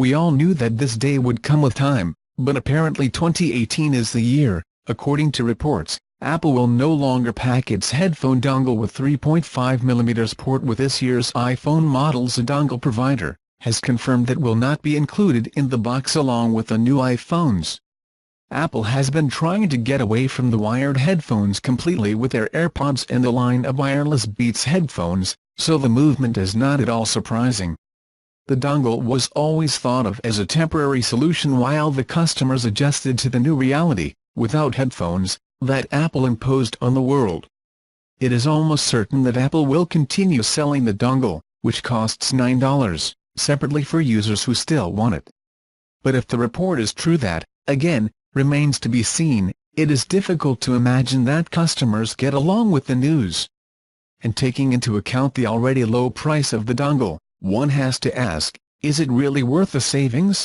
We all knew that this day would come with time, but apparently 2018 is the year. According to reports, Apple will no longer pack its headphone dongle with 3.5mm port with this year's iPhone models. A dongle provider has confirmed that will not be included in the box along with the new iPhones. Apple has been trying to get away from the wired headphones completely with their AirPods and the line of wireless Beats headphones, so the movement is not at all surprising. The dongle was always thought of as a temporary solution while the customers adjusted to the new reality, without headphones, that Apple imposed on the world. It is almost certain that Apple will continue selling the dongle, which costs $9, separately for users who still want it. But if the report is true, that, again, remains to be seen. It is difficult to imagine that customers get along with the news. And taking into account the already low price of the dongle, one has to ask, is it really worth the savings?